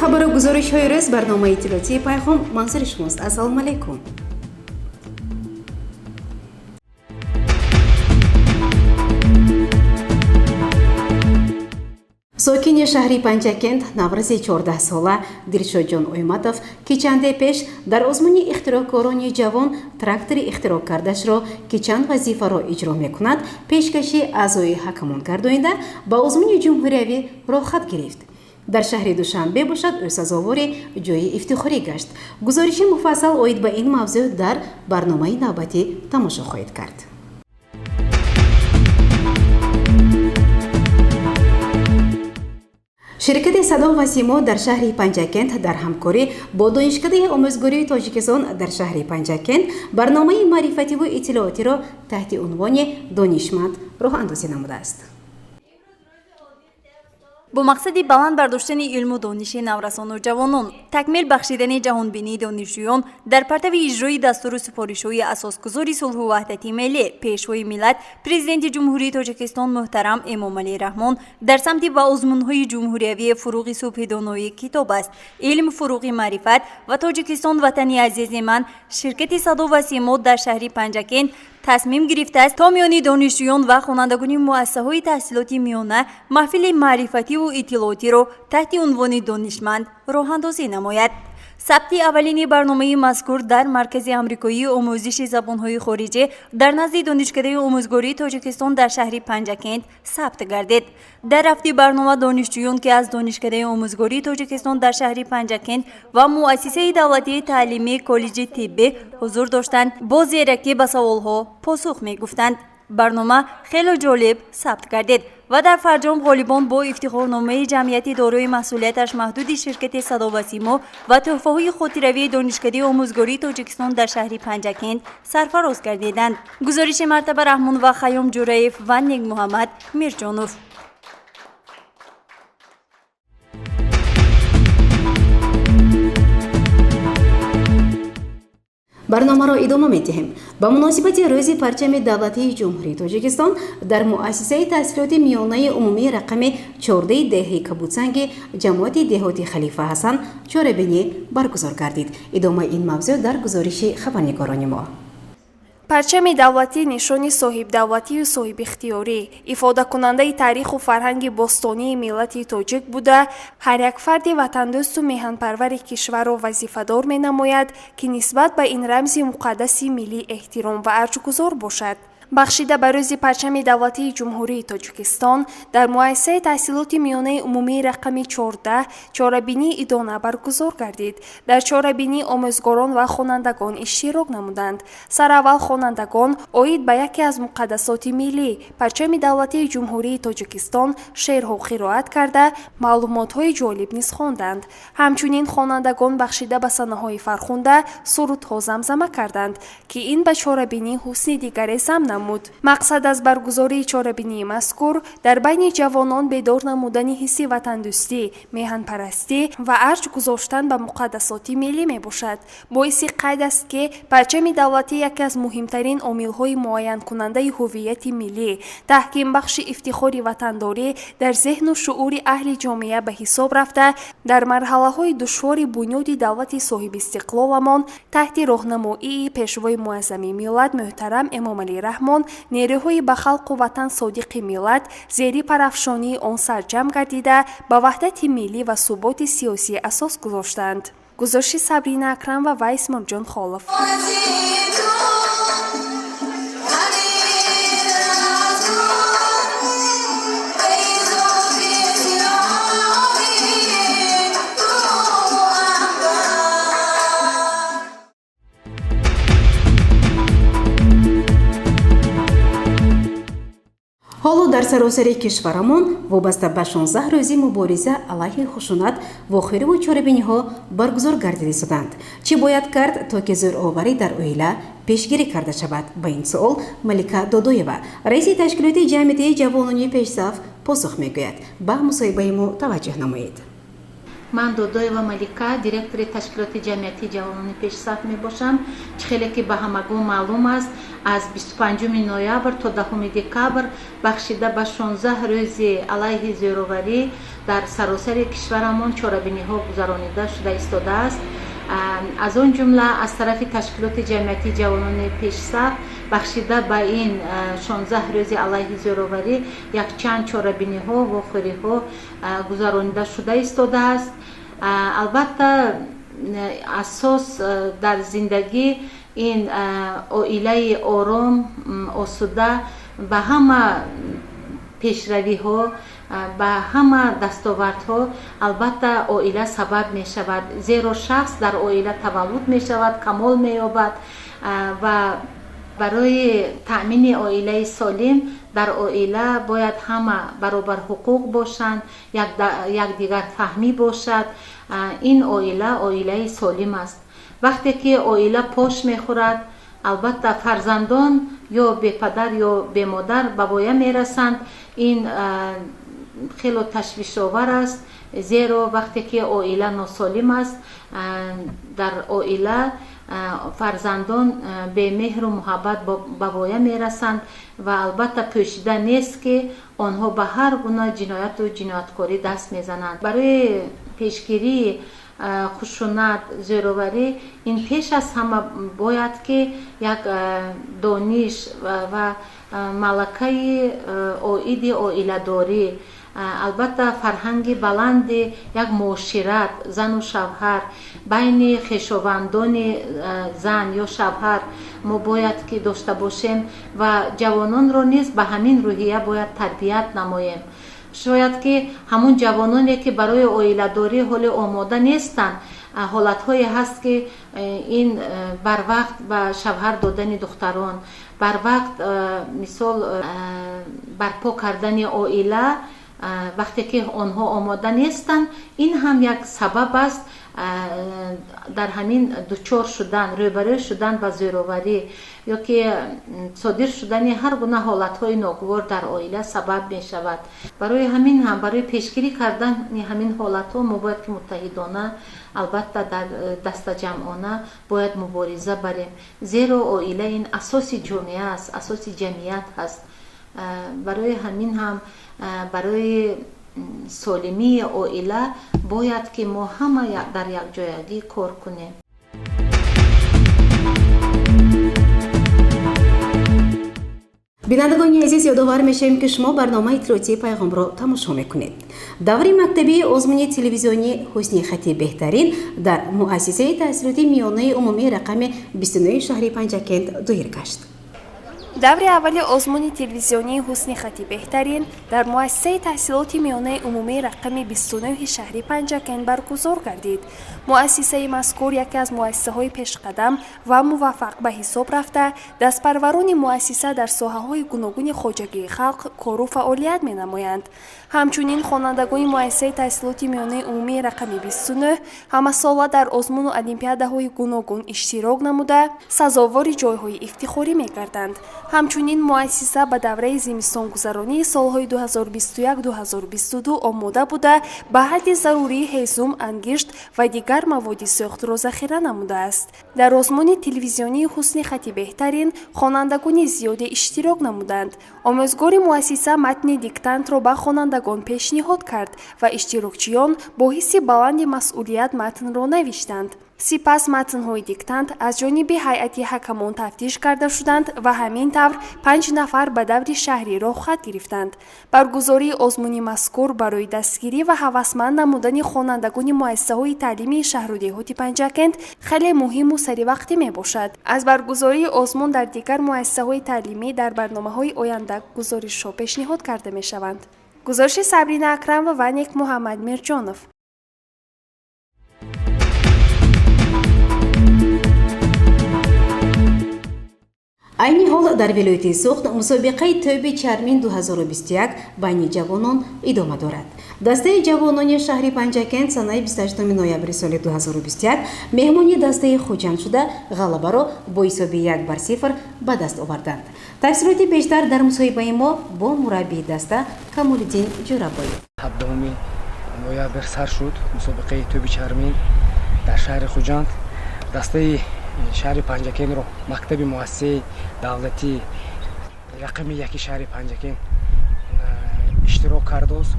خبر و گزارش های روز برنامه اطلاعاتی پیغام منظر شماست. السلام علیکم. ساکن شهری پنچاکент نوروز 14 ساله دلشاد جان اویماتов که چند پیش در آزمون اختراعکاران جوان تراکتور اختراع کردش را که چند وظیفه را اجرا میکند پیشکشی اعضای حکمان گردانیده با آزمون جمهوری راه خط گرفت. در شهر دوشنبه باشد او سزاوار جای افتخاری گشت. گزارش مفصل اوید به این موضوع در برنامه نوبتی تماشا خواهید کرد. شرکت سادو و سیمو در شهر پنجکент در همکاری با دانشکده آموزگاری تاجیکستان در شهر پنجکent برنامه معرفتی و اطلاعاتی را تحت عنوان دانشمند راه اندازی نموده است. با مقصد بلند برداشتن علم و دانش نورسان و جوانان، تکمیل بخشیدن جهانبینی دانشجویان در پرتو اجرای دستور و سفارش‌های اساسگذار صلح و وحدت ملی، پیشوای ملت پرزیدنت جمهوری تاجیکستان محترم امامعلی رحمان در سمت و آزمون‌های جمهوری فروغ صبحدان‌های کتاب است. علم فروغ معرفت و تاجیکستان وطنی عزیز من، شرکت سادو و سیمو در شهر پنجکent تصمیم گرفته است تا میان دانشجویان و خوانندگان مؤسسه‌های تحصیلاتی میانه محفل معرفتی و اطلاعاتی را تحت عنوان دانشمند راه اندازی نماید. ثبت اولین برنامه مذکور در مرکز آمریکایی آموزش زبان‌های خارجی در نزد دانشکده آموزگاری تاجیکستان در شهر پنجکent ثبت گردید. در رفت برنامه دانشجویان که از دانشکده آموزگاری تاجیکستان در شهر پنجکent و مؤسسه دولتی تعلیمی کالج طبی حضور داشتند با زیرکی به سوالها پاسخ می‌گفتند. برنامه خیلی جالب ثبت گردید و در فرجام غالبان با افتخارنامه جمعیت دارای مسئولیتش محدود شرکت سادو و سیمو و تحفه‌های خودروی دانشکده آموزگاری تاجیکستان در شهر پنجکent سرفراز گردیدند. گزارش مرتبه رحمان و خیام جورایف و نیک محمد میرجانوف. برنامه را ادامه می‌دهیم. با مناسبت روز پرچم دولتی جمهوری تاجیکستان در مؤسسه تحصیلات میانه عمومی رقم 14 دهه کبوتسنگ جماعت دهاتی خلیفه حسن چهاربینی برگزار گردید. ادامه این موضوع در گزارش خبرنگاران ما. پرچم دولتی نشانی صاحب دولتی و صاحب اختیاری، افاده کننده تاریخ و فرهنگ باستانی ملت تاجیک بوده، هر یک فرد وطندوست و میهن‌پرور کشور را وظیفه‌دار می‌نماید که نسبت به این رمز مقدس ملی احترام و ارجمند باشد. بخشیده به روز پرچم دولتی جمهوری تاجیکستان در مؤسسه تحصیلات میانه عمومی رقم 14 چهاربینی ادانه برگزار گردید. در چهاربینی آموزگاران و خوانندگان اشتراک نمودند. سراول خوانندگان اوید به یکی از مقدسات ملی پرچم دولتی جمهوری تاجیکستان شعرها قرائت کرده معلومات‌های جالب نیز خواندند. همچنین خوانندگان بخشیده به صحنه‌های فرخنده سرودها زمزمه کردند که این به چهاربینی حسن دیگری ضمن مقصد از برگزاری چهاربینی مذکور در بین جوانان بیدار نمودن حس وطندوستی، میهن پرستی و ارج گذاشتن به مقدسات ملی می باشد. باعث قید است که پرچم دولتی یکی از مهمترین عامل‌های معین کننده هویت ملی، تحکیم بخش افتخار وطنداری در ذهن و شعور اهل جامعه به حساب رفته، در مرحله‌های دشوار بنیاد دولت صاحب استقلالمان تحت راهنمایی پیشوای معظم ملت محترم امامعلی رحمان نیروهای به خلق و وطن صادق ملت زیر پرافشانی آن سرجم گردیده به وحدت ملی و ثبات سیاسی اساس گذاشتند. گزارش صبرین اکرم و ویس مرجان خالف. حالا در سراسر کشورمان وابسته به 16 روزی مبارزه علیه خشونت واخیری و چهاربینی‌ها برگزار گردیده شدند. چه باید کرد تا که زورآوری در عائله پیشگیری کرده شود؟ به این سوال ملکه دادویوا رئیس تشکیلات جمعیت جوانان پیشصف پاسخ میگوید. به مصاحبه ما توجه نمایید. من دادویوا ملکه دیرکتور تشکیلات جمعیتی جوانان پیشصف می باشم. خیلی که به همگان معلوم است аз 25 ноябр то 10 декабр бахшида ба 16 рӯзи алайҳи зӯроварӣ дар саросари кишварамон чорабиниҳо гузаронида шуда истодааст. аз он ҷумла аз тарафи ташкилоти ҷамъиятии ҷавонони пешсаф бахшида ба ин 16 рӯзи алайҳи зӯроварӣ якчанд чорабиниҳо вохӯриҳо гузаронида шуда истодааст. албатта асос дар зиндагӣ ин оилаи ором осуда ба ҳама пешравиҳо ба ҳама дастовардҳо албатта оила сабаб мешавад, зеро шахс дар оила таваллуд мешавад, камол меёбад ва барои таъмини оилаи солим дар оила бояд ҳама баробар ҳуқуқ бошанд, якдигар фаҳмӣ бошад. ин оила оилаи солим аст. вақте ки оила пош мехӯрад, албатта фарзандон ё бепадар ё бемодар ба воя мерасанд. ин хело ташвишовар аст, зеро вақте ки оила носолим аст, дар оила фарзандон бемеҳру муҳаббат ба воя мерасанд ва албатта пӯшида нест ки онҳо ба ҳар гуна ҷинояту ҷинояткорӣ даст мезананд. барои пешгирии хушунат, зӯроварӣ, ин пеш аз ҳама бояд ки як дониш ва малакаи оиди оиладорӣ, албатта фарҳанги баланди як муошират зану шавҳар байни хешовандони зан ё шавҳар мо бояд ки дошта бошем ва ҷавононро низ ба ҳамин рӯҳия бояд тарбият намоем. шояд ки ҳамон ҷавононе ки барои оиладорӣ ҳоли омода нестанд, ҳолатҳое ҳаст ки ин барвақт ба шавҳар додани духтарон, барвақт мисол барпо кардани оила, вақте ки онҳо омода нестанд, ин ҳам як сабаб аст дар ҳамин дучор шудан, рӯбарӯ шудан ба зӯроварӣ ё ки содир шудани ҳар гуна ҳолатҳои ногувор дар оила сабаб мешавад. барои ҳамин ҳам барои пешгирӣ кардани ҳамин ҳолатҳо мо бояд ки муттаҳидона, албатта дар дастаҷамъона бояд мубориза барем, зеро оила ин асоси ҷомеа аст, асоси ҷамъият ҳаст. барои ҳамин ҳам барои солимии оила бояд ки мо ҳама дар якҷоягӣ кор кунем. бинандагони азиз, ёдовар мешавем ки шумо барномаи иттилоотии пайғомро тамошо мекунед. даври мактаби озмуни телевизиони ҳусни хати беҳтарин дар муассисаи таҳсилоти миёнаи умумии рақами 29 шаҳри панчакент доир гашт. даври аввали озмуни телевизионии ҳусни хати беҳтарин дар муассисаи таҳсилоти миёнаи умумии рақами 29 шаҳри панчакент баргузор гардид. муассисаи мазкур яке аз муассисаҳои пешқадам ва муваффақ ба ҳисоб рафта, дастпарварони муассиса дар соҳаҳои гуногуни хоҷагии халқ кору фаъолият менамоянд. ҳамчунин хонандагони муассисаи таҳсилоти миёнаи умумии рақами 29 ҳамасола дар озмуну олимпиадаҳои гуногун иштирок намуда, сазовори ҷойҳои ифтихорӣ мегарданд. ҳамчунин муассиса ба давраи зимистонгузаронии солҳои 2021-2022 омода буда, ба ҳадди зарурии ҳезум, ангишт ва дигар маводи сӯхтро захира намудааст. дар озмуни телевизионии ҳусни хати беҳтарин хонандагони зиёде иштирок намуданд. омӯзгори муассиса матни диктантро ба хонандагон пешниҳод кард ва иштирокчиён бо ҳисси баланди масъулият матнро навиштанд. сипас матнҳои диктант аз ҷониби ҳайати ҳакамон тафтиш карда шуданд ва ҳамин тавр 5 нафар ба даври шаҳриро хат гирифтанд. баргузории озмуни мазкур барои дастгирӣ ва ҳавасманд намудани хонандагони муассисаҳои таълимии шаҳру деҳоти панчакент хеле муҳиму саривақтӣ мебошад. аз баргузории озмун дар дигар муассисаҳои таълимӣ дар барномаҳои оянда гузоришҳо пешниҳод карда мешаванд. гузориши Сабрина Акрам ва Ваник Муҳаммад Мирҷонов. айни ҳол дар вилояти Суғд мусобиқаи тӯби чармин 2021 байни ҷавонон идома дорад. дастаи ҷавонони шаҳри Панчакент санаи 28 ноябри соли 2021 меҳмони дастаи хуҷанд шуда ғалабаро бо ҳисоби 1-0 ба даст оварданд. тафсилоти бештар дар мусоҳибаи мо бо мураббии даста Камолиддин Ҷурабоев. 17 ноябр сар шуд мусобиқаи тӯби чармин дар шаҳри хуҷанд. дастаи шаҳри панчакентро мактаби муассисаи давлатии рақами 1 шаҳри панчакент иштирок кардааст.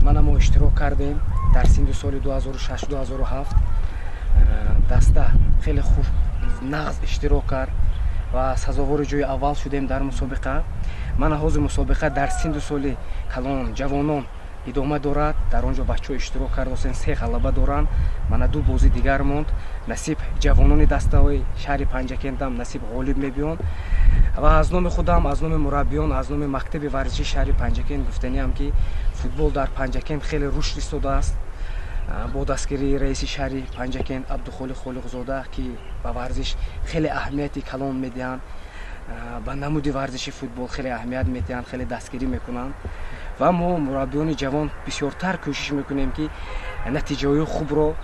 манамо иштирок кардем дар синду соли 2006-2007. даста хеле хуб нағз иштирок кард ва сазовори ҷои аввал шудем дар мусобиқа. мана ҳозир мусобиқа дар синду соли калон ҷавонон идома дорад. дар он ҷо бачаҳо иштирок кардастен, 3 ғалаба доранд. мана 2 бозӣ дигар монд. насиб ҷавонони дастаҳои шаҳри панчакентам насиб ғолиб мебиёнд. ва аз номи худам, аз номи мураббиён, аз номи мактаби варзиши шаҳри панчакент гуфтаниам ки футбол дар панчакент хеле рушд истодааст. бо дастгирии раиси шаҳри панчакент абдухолиқ холиқзода ки ба варзиш хеле аҳамияти калон медиҳанд, ба намуди варзиши футбол хеле аҳамият медиҳанд, хеле дастгирӣ мекунанд. ва мо мураббиёни ҷавон бисёртар кӯшиш мекунем ки натиҷаҳои хубро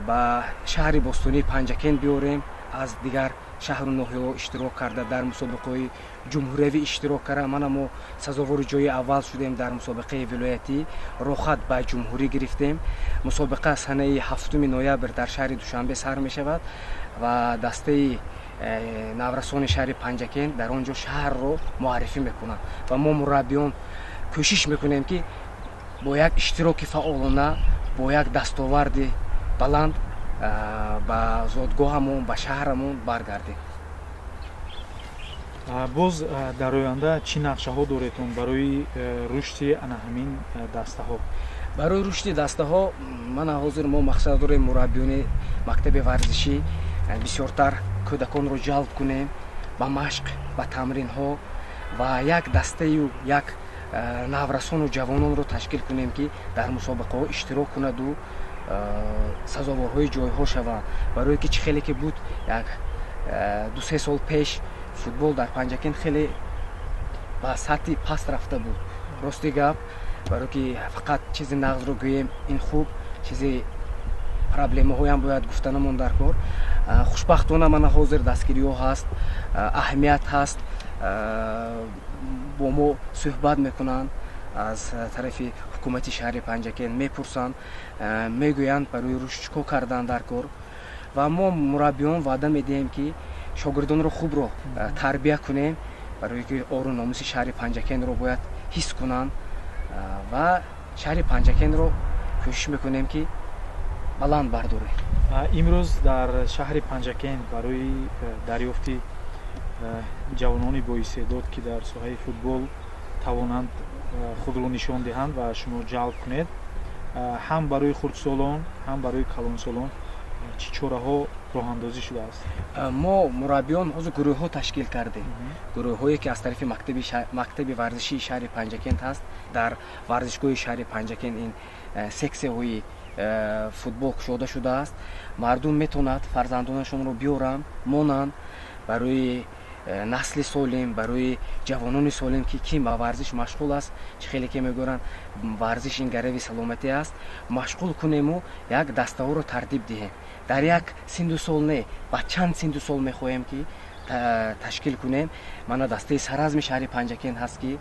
ба шаҳри бостонии панчакент биёрем. аз дигар шаҳру ноҳияҳо иштирок карда дар мусобиқаҳои ҷумҳуриявӣ иштирок карда. мана мо сазовори ҷои аввал шудем дар мусобиқаи вилоятӣ, рохат ба ҷумҳурӣ гирифтем. мусобиқа санаи 7 ноябр дар шаҳри душанбе сар мешавад ва дастаи наврасони шаҳри панчакент дар он ҷо шаҳрро муаррифӣ мекунанд. ва мо мураббиён кӯшиш мекунем ки бо як иштироки фаъолона, бо як дастоварди баланд ба зодгоҳамон, ба шаҳрамон баргардем. боз дар оянда чӣ нақшаҳо доретон барои рушди ана ҳамин дастаҳо? барои рушди дастаҳо мана ҳозир мо мақсад дорем мураббиёни мактаби варзишӣ бисёртар кӯдаконро ҷалб кунем ба машқ, ба тамринҳо ва як дастаю як наврасону ҷавононро ташкил кунем ки дар мусобиқаҳо иштирок кунаду сазоворҳои ҷойҳо шаванд. барое ки чӣ хеле ки буд як 2-3 сол пеш футбол дар панчакент хеле ба сатҳи паст рафта буд. рости гап, барое ки фақат чизи нағзро гӯем ин хуб, чизи проблемаҳоям бояд гуфтанамон дар кор. хушбахтона мана ҳозир дастгириҳо ҳаст, аҳамият ҳаст, бо мо суҳбат мекунанд аз тарафи ҳукумати шаҳри панчакент, мепурсанд, мегӯянд барои рушд чӣ кор кардан дар кор. ва мо мураббиён ваъда медиҳем ки шогирдонро хубро тарбия кунем, барое ки ору номуси шаҳри панчакентро бояд ҳис кунанд ва шаҳри панчакентро кӯшиш мекунем ки баланд бардорем. имрӯз дар шаҳри панчакент барои дарёфти ҷавонони боистеъдод ки дар соҳаи футбол тавонанд худро нишон диҳанд ва шумо ҷалб кунед, ҳам барои хурдсолон, ҳам барои калонсолон чӣ чораҳо роҳандозӣ шудааст? мо мураббиён ҳозир гурӯҳҳо ташкил кардем. гурӯҳҳое ки аз тарафи мактаби варзишии шаҳри панчакент ҳаст. дар варзишгоҳи шаҳри панчакент ин сексияҳои футбол кушода шудааст. мардум метавонад фарзандонашонро биёранд, монанд барои насли солим, барои ҷавонони солим ки ким ба варзиш машғул аст, чӣ хеле ки мегӯранд варзиш ин гарави саломатӣ аст, машғул кунему як дастаҳоро тартиб диҳем. дар як синду сол не, ба чанд синду сол мехоҳем ки ташкил кунем. мана дастаи саразми шаҳри панчакент ҳаст ки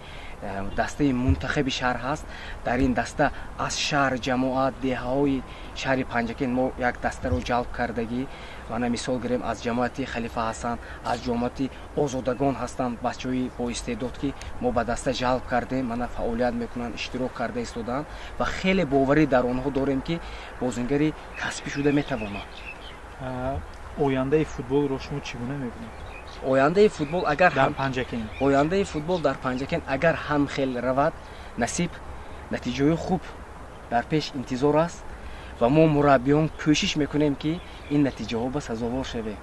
дастаи мунтахаби шаҳр ҳаст. дар ин даста аз шаҳр, ҷамоат, деҳаҳои шаҳри панчакент мо як дастаро ҷалб кардагӣ. мана мисол гирем аз ҷамоати халифа ҳастанд, аз ҷамоати озодагон ҳастанд, бачаҳои боистеъдод ки мо ба даста ҷалб кардем, мана фаъолият мекунанд, иштирок карда истоданд ва хеле боварӣ дар онҳо дорем ки бозингари касбӣ шуда метавонанд. ояндаи футболро шумо чӣ гуна мебинед? ояндаи футбол агар дар панчакент, ояндаи футбол дар панчакент агар ҳам хел равад, насиб натиҷаҳои хуб дар пеш интизор аст ва мо мураббиён кӯшиш мекунем ки ин натиҷаҳо ба сазовор шавем.